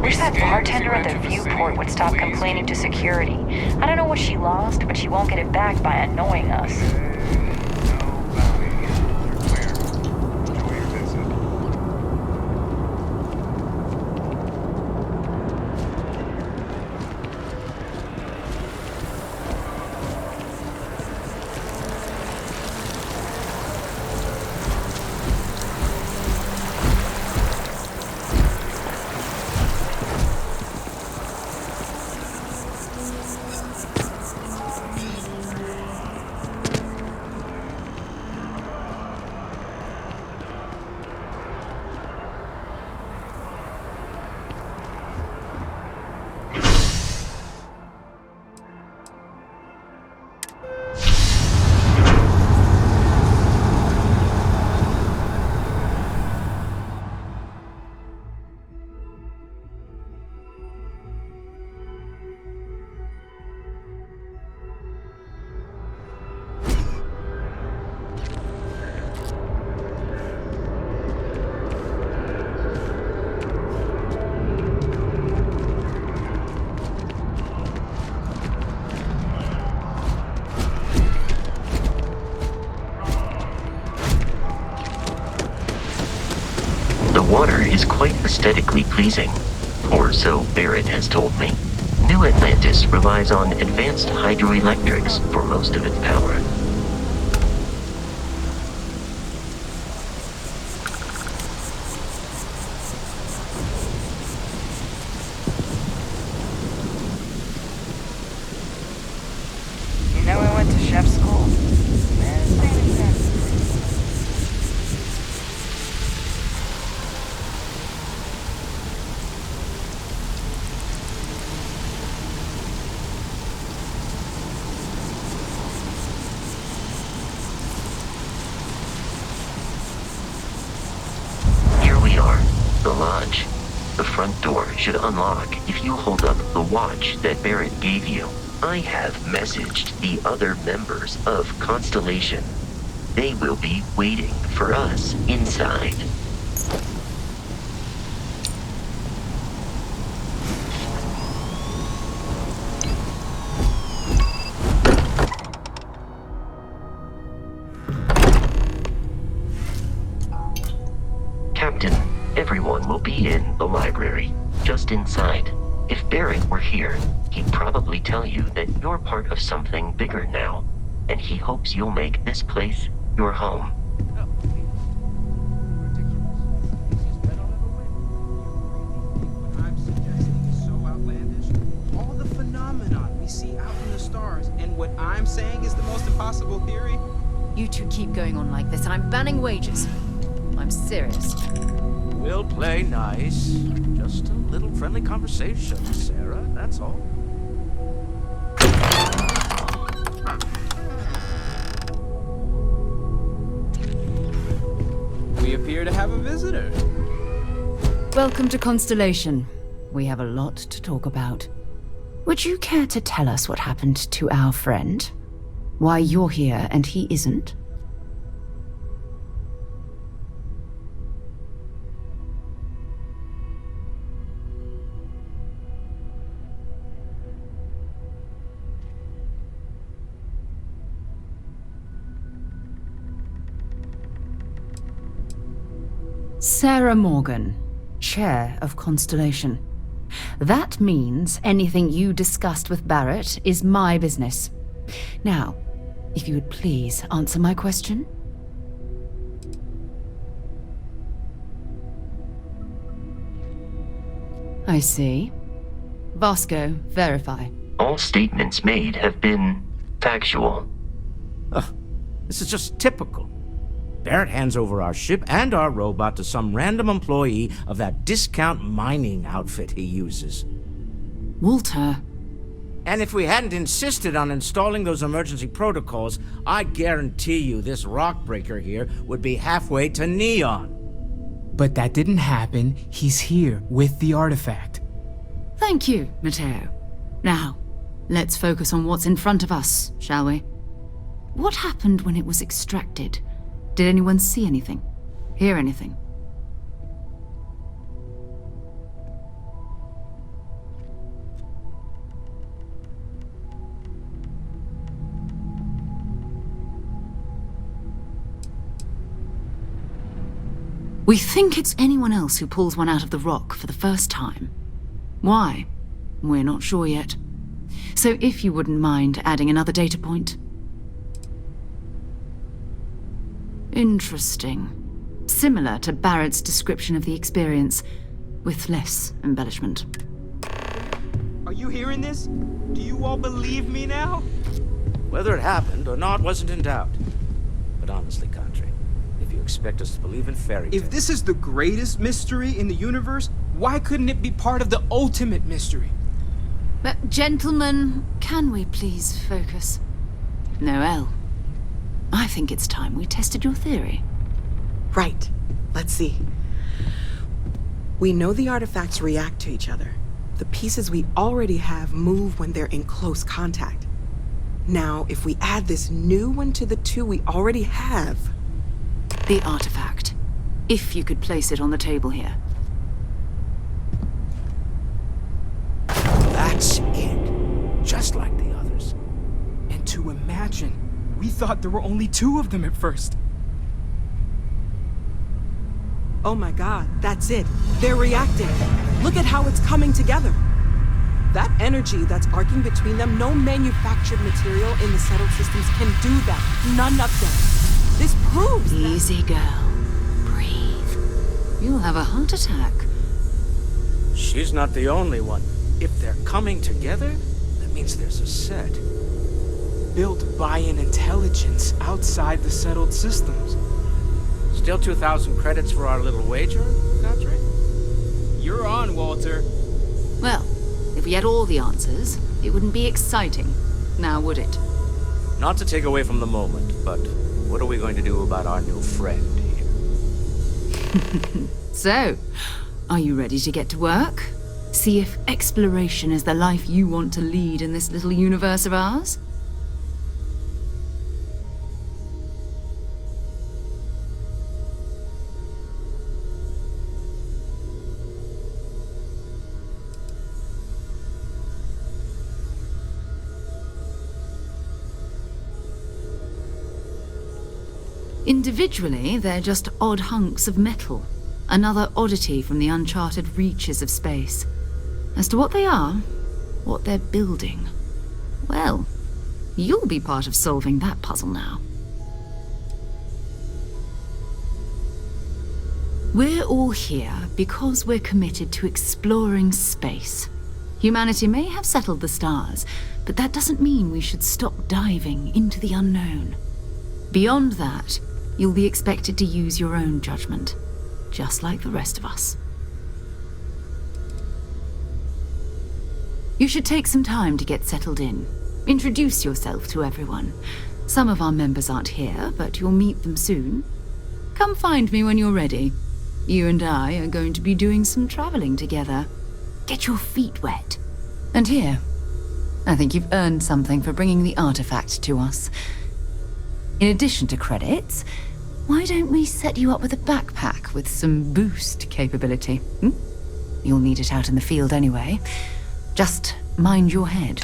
Wish that bartender at the viewport would stop complaining to security. I don't know what she lost, but she won't get it back by annoying us. quite aesthetically pleasing, or so Barrett has told me. New Atlantis relies on advanced hydroelectrics for most of its power. You know I went to chef school. This ain't exactly. Here we are, the lodge. The front door should unlock if you hold up the watch that Barrett gave you. I have messaged the other members of Constellation. They will be waiting for us inside. Captain, everyone will be in the library, just inside. If Barrett were here, he'd probably tell you that you're part of something bigger now, and he hopes you'll make this place your home. I'm suggesting is so outlandish. All the phenomenon we see out in the stars, and what I'm saying is the most impossible theory. You two keep going on like this, and I'm banning wages. I'm serious. We'll play nice. Just a little friendly conversation, Sarah, that's all. We appear to have a visitor. Welcome to Constellation. We have a lot to talk about. Would you care to tell us what happened to our friend? Why you're here and he isn't? Sarah Morgan, Chair of Constellation. That means anything you discussed with Barrett is my business. Now, if you would please answer my question. I see. Vasco, verify. All statements made have been factual. This is just typical. Barrett hands over our ship and our robot to some random employee of that discount mining outfit he uses. Walter. And if we hadn't insisted on installing those emergency protocols, I guarantee you this rock breaker here would be halfway to Neon. But that didn't happen. He's here with the artifact. Thank you, Matteo. Now, let's focus on what's in front of us, shall we? What happened when it was extracted? Did anyone see anything? Hear anything? We think it's anyone else who pulls one out of the rock for the first time. Why? We're not sure yet. So if you wouldn't mind adding another data point. Interesting. Similar to Barrett's description of the experience, with less embellishment. Are you hearing this? Do you all believe me now? Whether it happened or not wasn't in doubt. But honestly, Country, if you expect us to believe in fairy tales... If this is the greatest mystery in the universe, why couldn't it be part of the ultimate mystery? But gentlemen, can we please focus? Noelle, I think it's time we tested your theory. Right. Let's see. We know the artifacts react to each other. The pieces we already have move when they're in close contact. Now, if we add this new one to the two we already have... The artifact. If you could place it on the table here. That's it. Just like the others. And to imagine, we thought there were only two of them at first. Oh my god, that's it. They're reacting. Look at how it's coming together. That energy that's arcing between them, no manufactured material in the settled systems can do that. None of them. This proves that... Easy, girl. Breathe. You'll have a heart attack. She's not the only one. If they're coming together, that means there's a set. Built by an intelligence outside the settled systems. Still 2,000 credits for our little wager, Godfrey? You're on, Walter. Well, if we had all the answers, it wouldn't be exciting, now would it? Not to take away from the moment, but what are we going to do about our new friend here? So, are you ready to get to work? See if exploration is the life you want to lead in this little universe of ours? Individually, they're just odd hunks of metal. Another oddity from the uncharted reaches of space. As to what they are, what they're building, well, you'll be part of solving that puzzle now. We're all here because we're committed to exploring space. Humanity may have settled the stars, but that doesn't mean we should stop diving into the unknown. Beyond that, you'll be expected to use your own judgment, just like the rest of us. You should take some time to get settled in. Introduce yourself to everyone. Some of our members aren't here, but you'll meet them soon. Come find me when you're ready. You and I are going to be doing some traveling together. Get your feet wet. And here, I think you've earned something for bringing the artifact to us. In addition to credits, why don't we set you up with a backpack with some boost capability? You'll need it out in the field anyway. Just mind your head.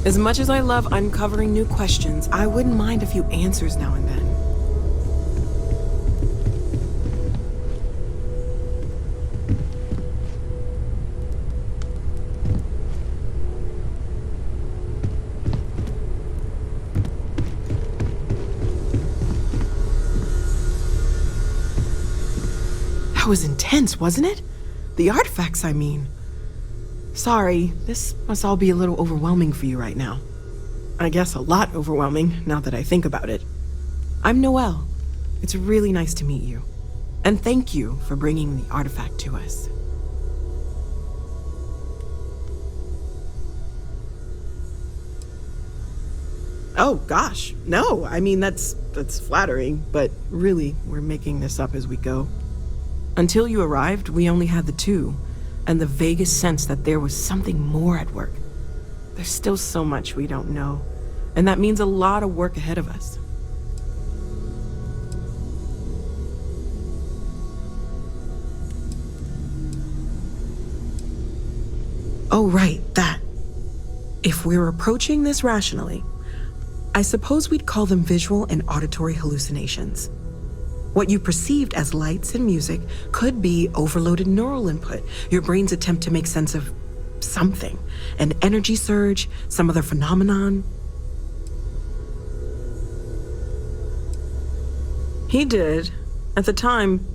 As much as I love uncovering new questions, I wouldn't mind a few answers now and then. That was intense, wasn't it? The artifacts, I mean. Sorry, this must all be a little overwhelming for you right now. I guess a lot overwhelming, now that I think about it. I'm Noelle. It's really nice to meet you. And thank you for bringing the artifact to us. Oh, gosh, no. I mean, that's flattering, but really, we're making this up as we go. Until you arrived, we only had the two, and the vaguest sense that there was something more at work. There's still so much we don't know, and that means a lot of work ahead of us. Oh, right, that. If we're approaching this rationally, I suppose we'd call them visual and auditory hallucinations. What you perceived as lights and music could be overloaded neural input, your brain's attempt to make sense of something, an energy surge, some other phenomenon. He did. At the time,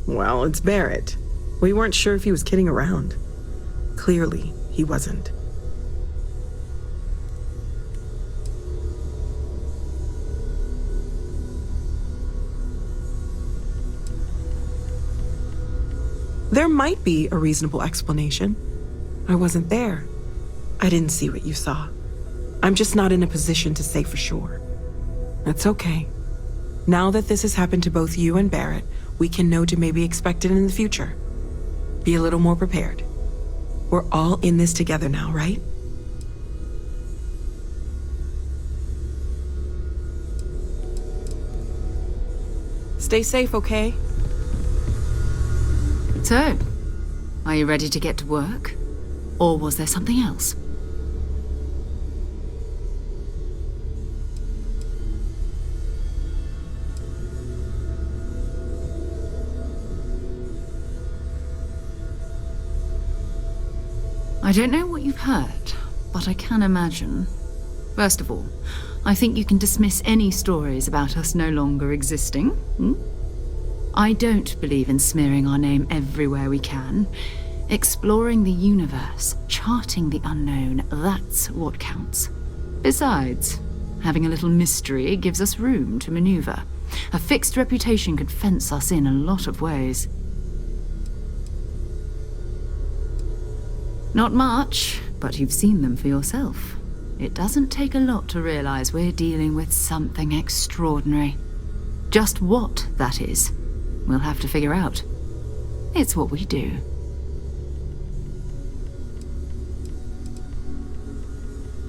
well, it's Barrett. We weren't sure if he was kidding around. Clearly, he wasn't. There might be a reasonable explanation. I wasn't there. I didn't see what you saw. I'm just not in a position to say for sure. That's okay. Now that this has happened to both you and Barrett, we can know to maybe expect it in the future. Be a little more prepared. We're all in this together now, right? Stay safe, okay? So, are you ready to get to work? Or was there something else? I don't know what you've heard, but I can imagine. First of all, I think you can dismiss any stories about us no longer existing. I don't believe in smearing our name everywhere we can. Exploring the universe, charting the unknown, that's what counts. Besides, having a little mystery gives us room to maneuver. A fixed reputation could fence us in a lot of ways. Not much, but you've seen them for yourself. It doesn't take a lot to realize we're dealing with something extraordinary. Just what that is, we'll have to figure out. It's what we do.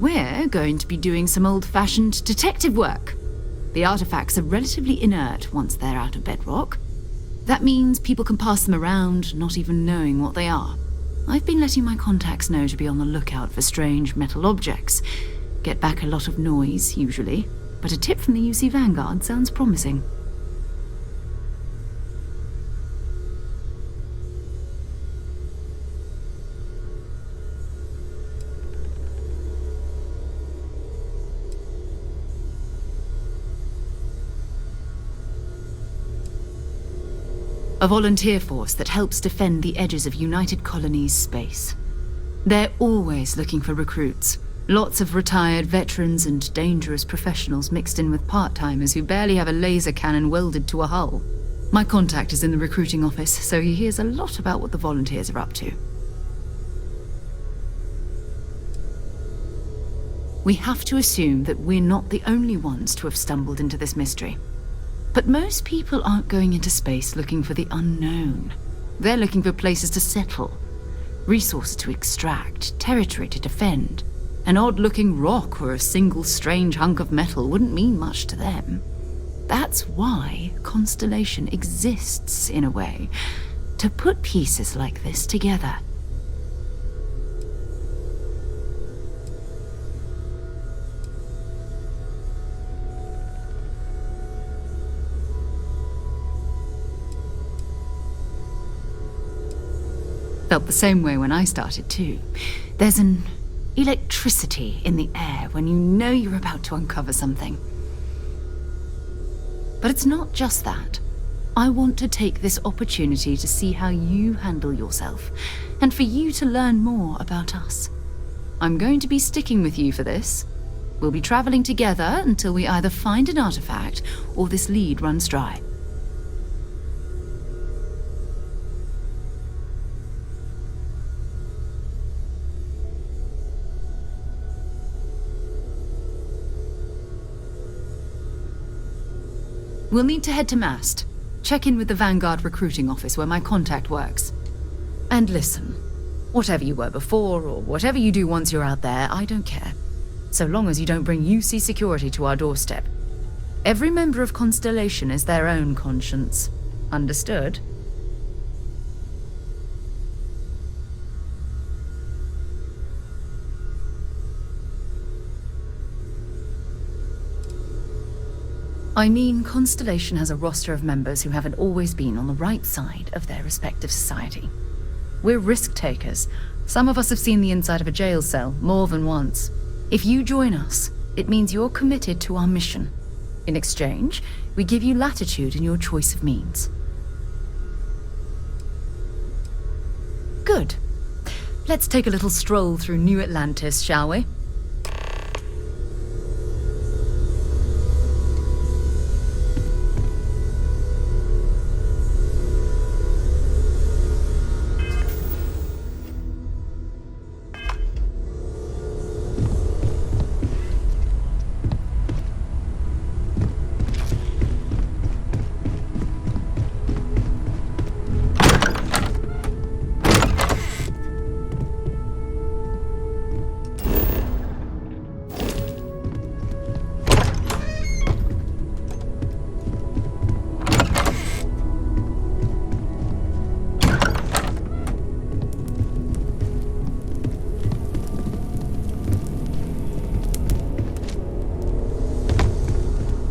We're going to be doing some old-fashioned detective work. The artifacts are relatively inert once they're out of bedrock. That means people can pass them around, not even knowing what they are. I've been letting my contacts know to be on the lookout for strange metal objects. Get back a lot of noise, usually, but a tip from the UC Vanguard sounds promising. A volunteer force that helps defend the edges of United Colonies space. They're always looking for recruits. Lots of retired veterans and dangerous professionals mixed in with part-timers who barely have a laser cannon welded to a hull. My contact is in the recruiting office, so he hears a lot about what the volunteers are up to. We have to assume that we're not the only ones to have stumbled into this mystery. But most people aren't going into space looking for the unknown. They're looking for places to settle, resources to extract, territory to defend. An odd-looking rock or a single strange hunk of metal wouldn't mean much to them. That's why Constellation exists, in a way, to put pieces like this together. Felt the same way when I started too. There's an electricity in the air when you know you're about to uncover something. But it's not just that. I want to take this opportunity to see how you handle yourself, and for you to learn more about us. I'm going to be sticking with you for this. We'll be traveling together until we either find an artifact or this lead runs dry. We'll need to head to Mast. Check in with the Vanguard recruiting office where my contact works. And listen, whatever you were before or whatever you do once you're out there, I don't care. So long as you don't bring UC security to our doorstep. Every member of Constellation is their own conscience. Understood? I mean, Constellation has a roster of members who haven't always been on the right side of their respective society. We're risk takers. Some of us have seen the inside of a jail cell more than once. If you join us, it means you're committed to our mission. In exchange, we give you latitude in your choice of means. Good. Let's take a little stroll through New Atlantis, shall we?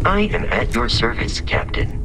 I am at your service, Captain.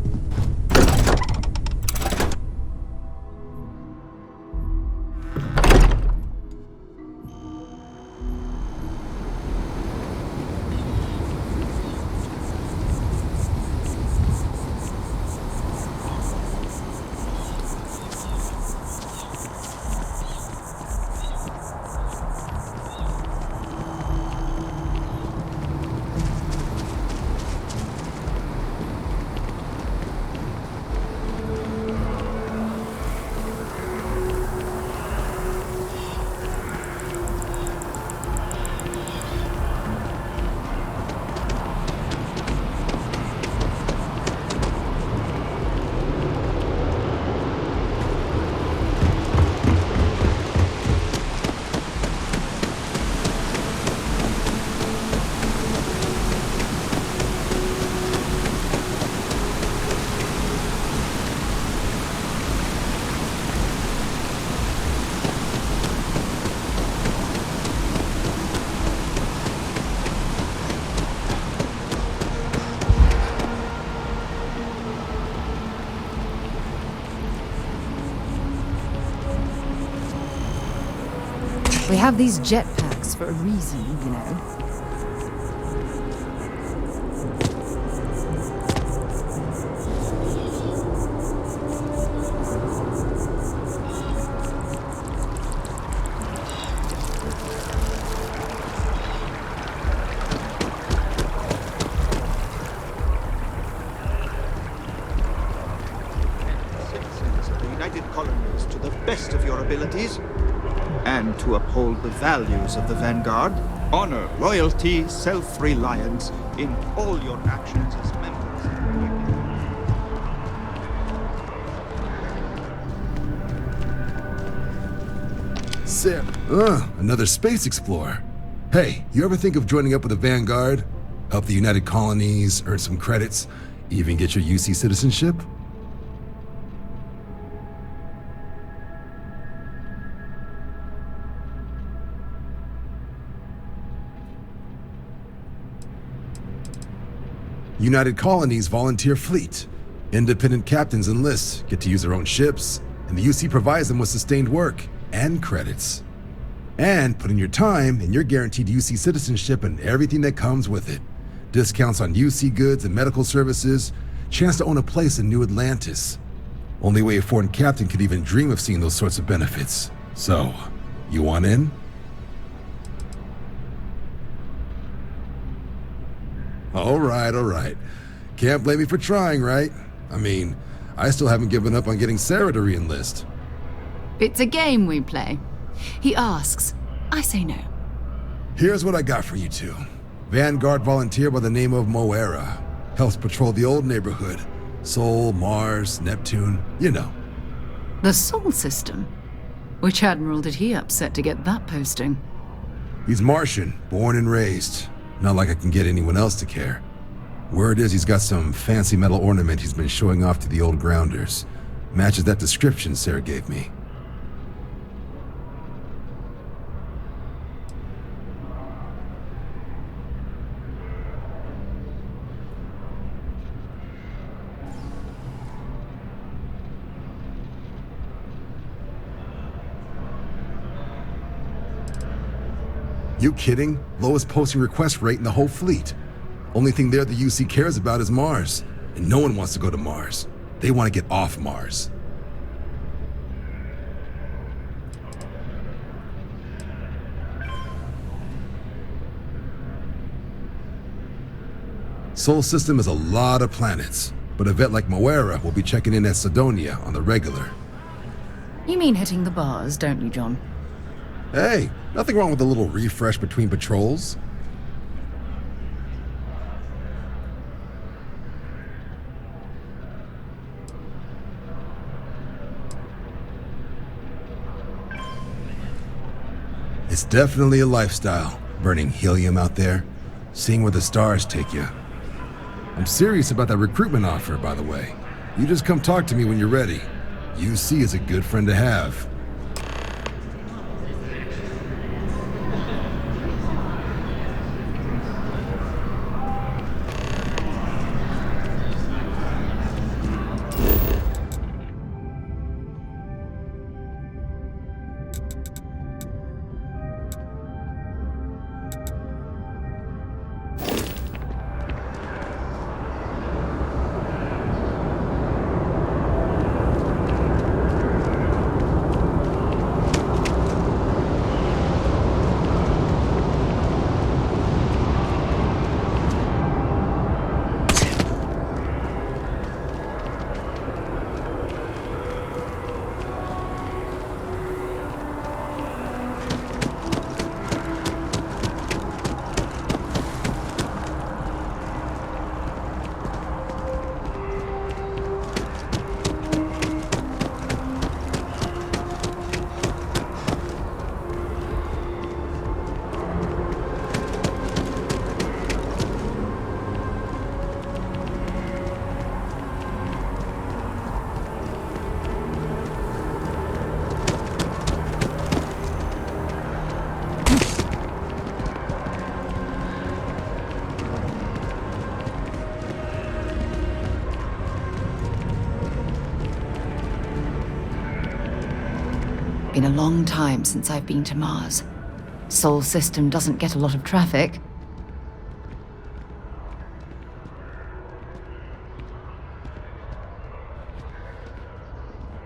We have these jetpacks for a reason, you know. Citizens of the United Colonies to the best of your abilities, and to uphold the values of the Vanguard, honor, loyalty, self-reliance in all your actions as members of the Union. Sam, another space explorer. Hey, you ever think of joining up with the Vanguard? Help the United Colonies, earn some credits, even get your UC citizenship? United Colonies volunteer fleet. Independent captains enlist, get to use their own ships, and the UC provides them with sustained work and credits. And put in your time, and you're guaranteed UC citizenship and everything that comes with it. Discounts on UC goods and medical services, chance to own a place in New Atlantis. Only way a foreign captain could even dream of seeing those sorts of benefits. So, you want in? All right. Can't blame me for trying, right? I mean, I still haven't given up on getting Sarah to re-enlist. It's a game we play. He asks, I say no. Here's what I got for you two. Vanguard volunteer by the name of Moera. Helps patrol the old neighborhood. Sol, Mars, Neptune, you know. The Sol system? Which admiral did he upset to get that posting? He's Martian, born and raised. Not like I can get anyone else to care. Word is he's got some fancy metal ornament he's been showing off to the old grounders. Matches that description Sarah gave me. You kidding? Lowest posting request rate in the whole fleet. Only thing there the UC cares about is Mars. And no one wants to go to Mars. They want to get off Mars. Sol system is a lot of planets, but a vet like Moira will be checking in at Sidonia on the regular. You mean hitting the bars, don't you, John? Hey, nothing wrong with a little refresh between patrols. It's definitely a lifestyle, burning helium out there, seeing where the stars take you. I'm serious about that recruitment offer, by the way. You just come talk to me when you're ready. UC is a good friend to have. Been a long time since I've been to Mars. Sol system doesn't get a lot of traffic.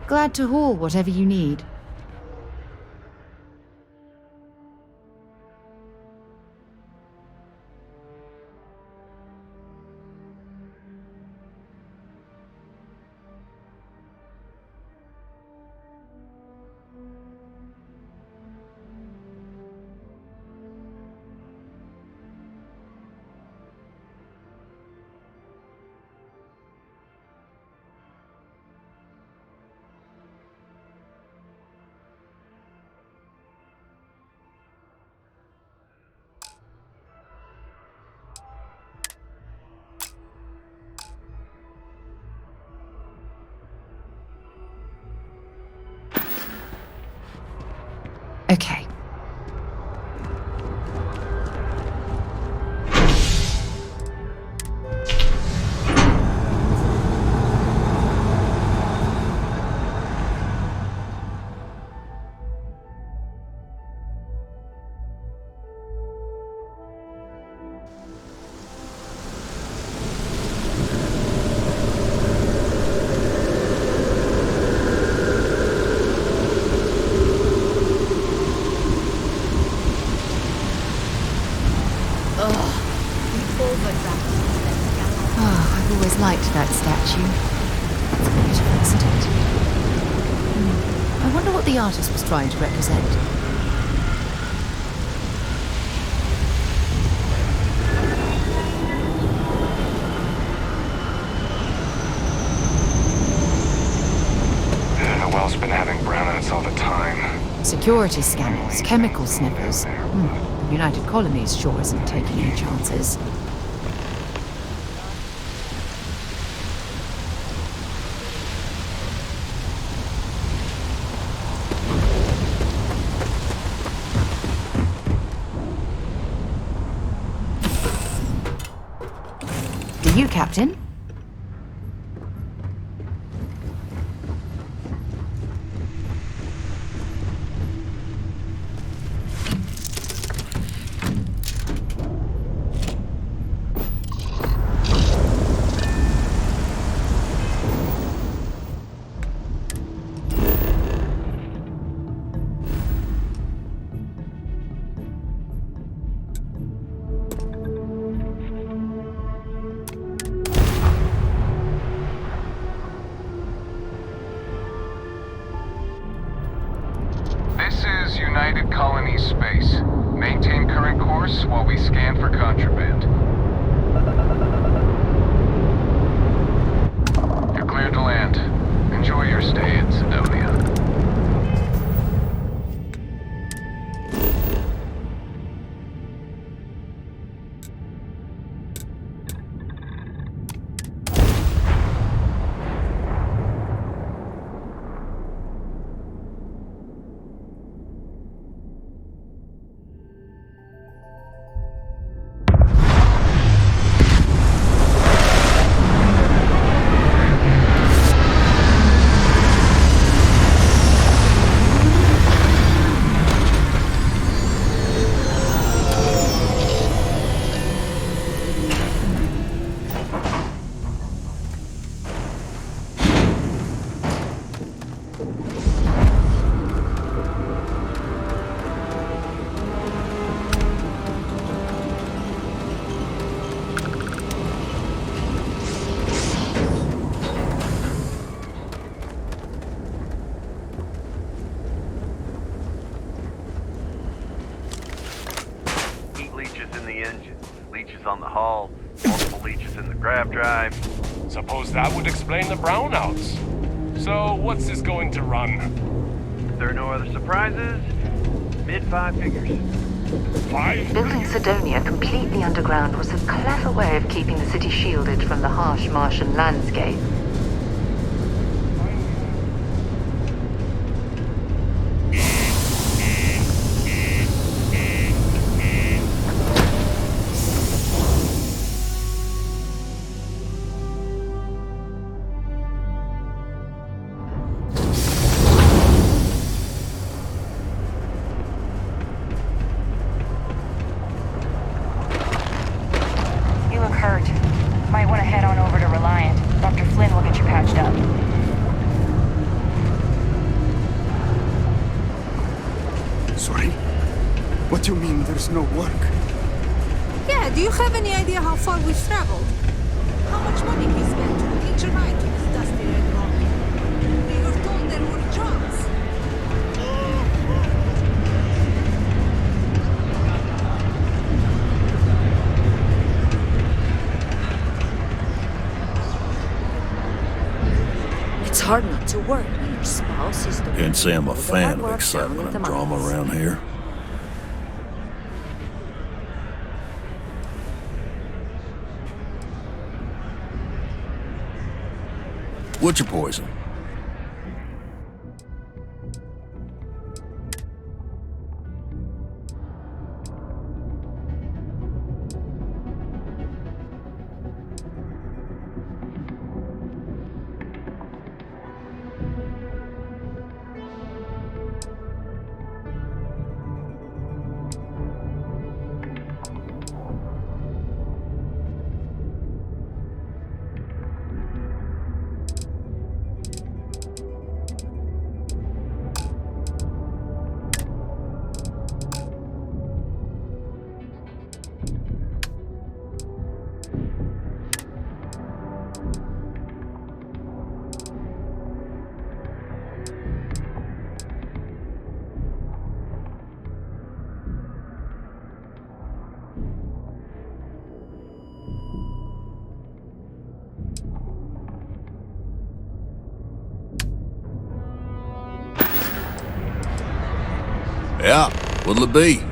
Glad to haul whatever you need. Okay. I've always liked that statue. It's beautiful, isn't it? I wonder what the artist was trying to represent. The well's been having brownouts all the time. Security scanners, chemical sniffers. The United Colonies sure isn't taking any chances. To you, Captain. United Colonies space. Maintain current course while we scan for contraband. You're cleared to land. Enjoy your stay in Sidonia. Leeches on the hull, multiple leeches in the grav drive. Suppose that would explain the brownouts. So, what's this going to run? If there are no other surprises, mid-five figures. Building Sidonia completely underground was a clever way of keeping the city shielded from the harsh Martian landscape. What do you mean there's no work? Yeah, do you have any idea how far we've traveled? How much money we spent each night to this dusty red rock? We were told there were jobs. It's hard not to work when your spouse is the Can't say I'm a fan of work excitement down with and the drama mines. around here. What's your poison? Yeah, what'll it be?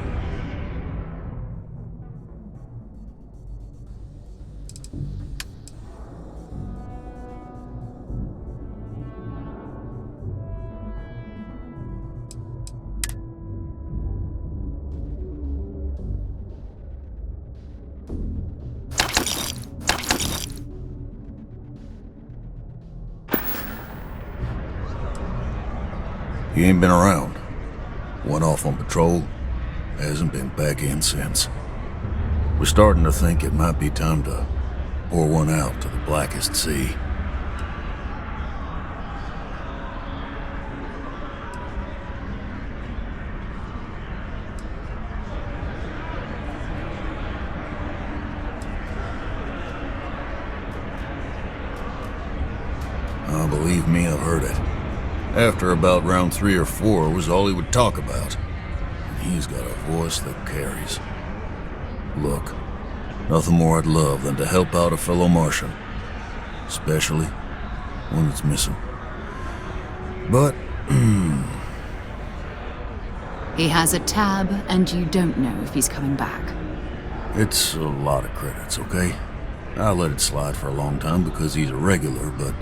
He ain't been around. Went off on patrol. Hasn't been back in since. We're starting to think it might be time to pour one out to the blackest sea. Believe me, I've heard it. After about round 3 or 4 was all he would talk about. He's got a voice that carries. Look, nothing more I'd love than to help out a fellow Martian. Especially one that's missing. But, He has a tab, and you don't know if he's coming back. it's a lot of credits, okay? I let it slide for a long time because he's a regular, but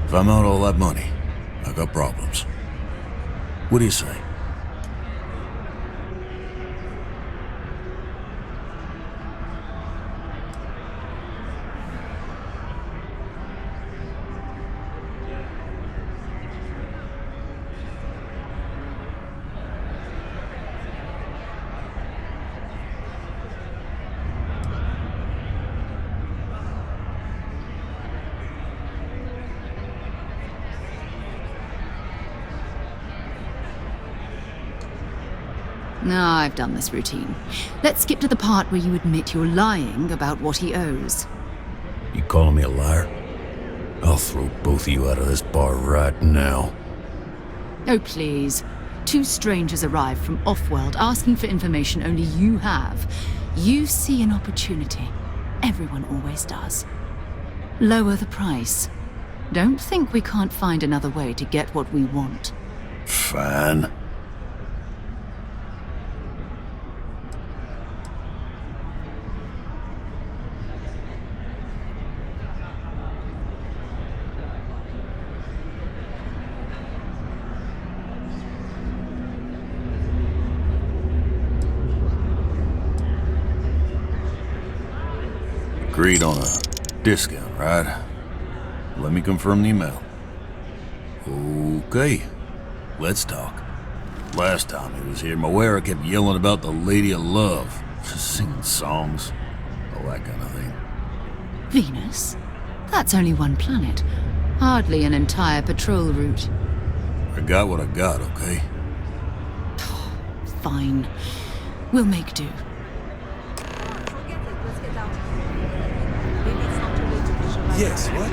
if I'm out all that money, I got problems. What do you say? No, I've done this routine. Let's skip to the part where you admit you're lying about what he owes. You calling me a liar? I'll throw both of you out of this bar right now. Oh, please. Two strangers arrive from off-world asking for information only you have. You see an opportunity. Everyone always does. Lower the price. Don't think we can't find another way to get what we want. Fine. Agreed on a discount, right? Let me confirm the amount. Okay, let's talk. Last time he was here, Moira kept yelling about the Lady of Love, singing songs, all that kind of thing. Venus? That's only one planet. Hardly an entire patrol route. I got what I got, okay? Fine. We'll make do. Yes, what?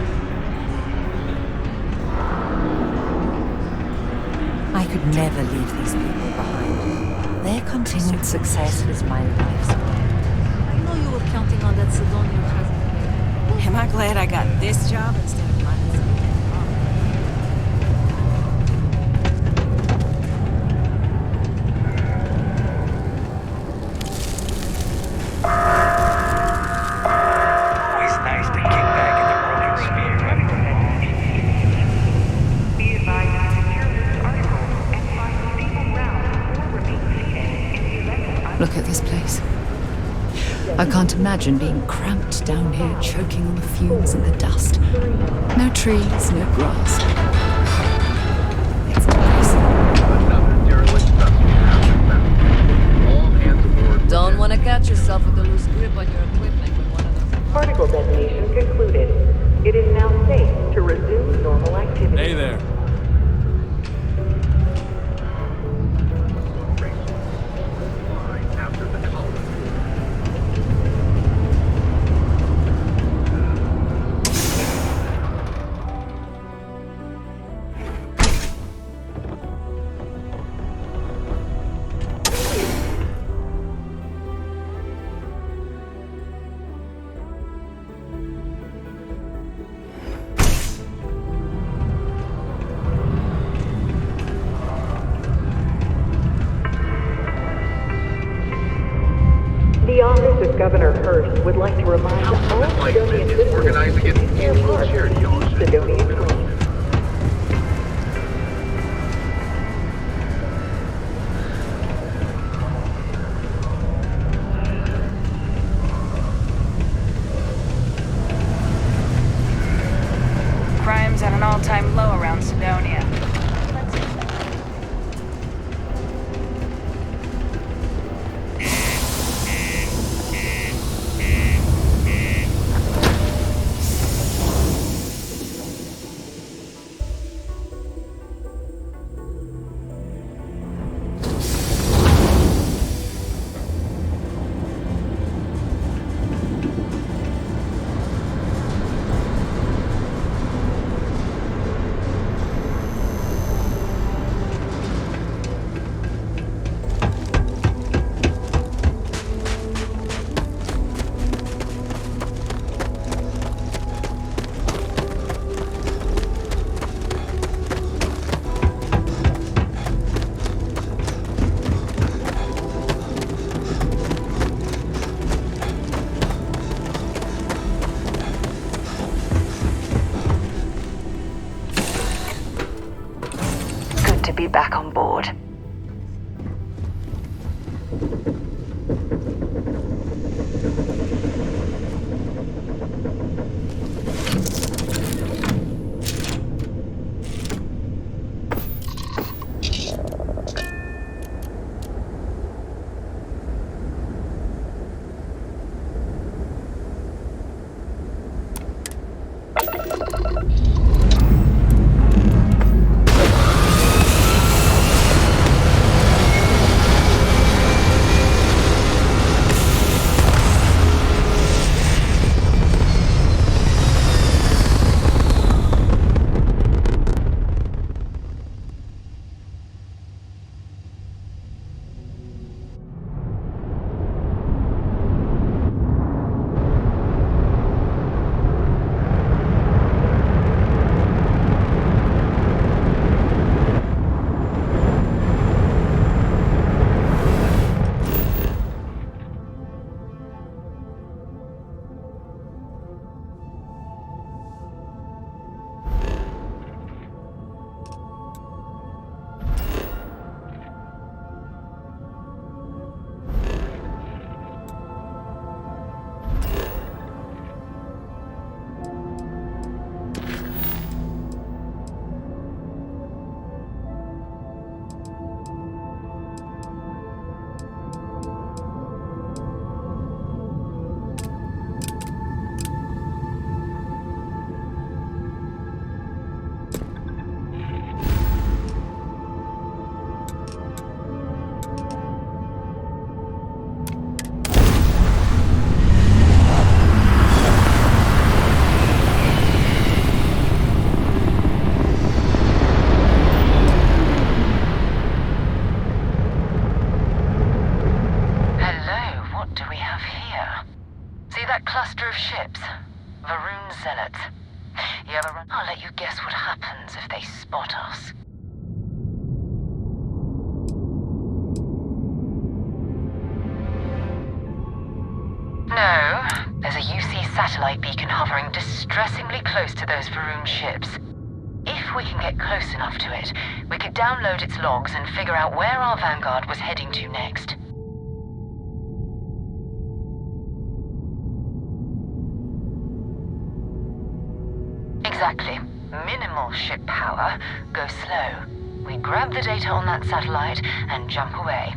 I could never leave these people behind. Their continued success was my life's work. I know you were counting on that Sidonian husband. Am I glad I got this job instead of mine? Look at this place. I can't imagine being cramped down here, choking on the fumes and the dust. No trees, no grass. It's depressing. Don't want to catch yourself with a loose grip on your equipment when one of them... Particle detonation concluded. It is now safe to resume normal activity. Hey there. The office of Governor Hurst would like to remind all Sidonian citizens organizing an annual charity auction. Sidonia Queen. Crime's at an all-time low around Sidonia. you back on board. I'll let you guess what happens if they spot us. No, there's a UC satellite beacon hovering distressingly close to those Varun ships. If we can get close enough to it, we could download its logs and figure out where our Vanguard was heading to next. Exactly. Minimal ship power, go slow. We grab the data on that satellite and jump away.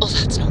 Well, that's not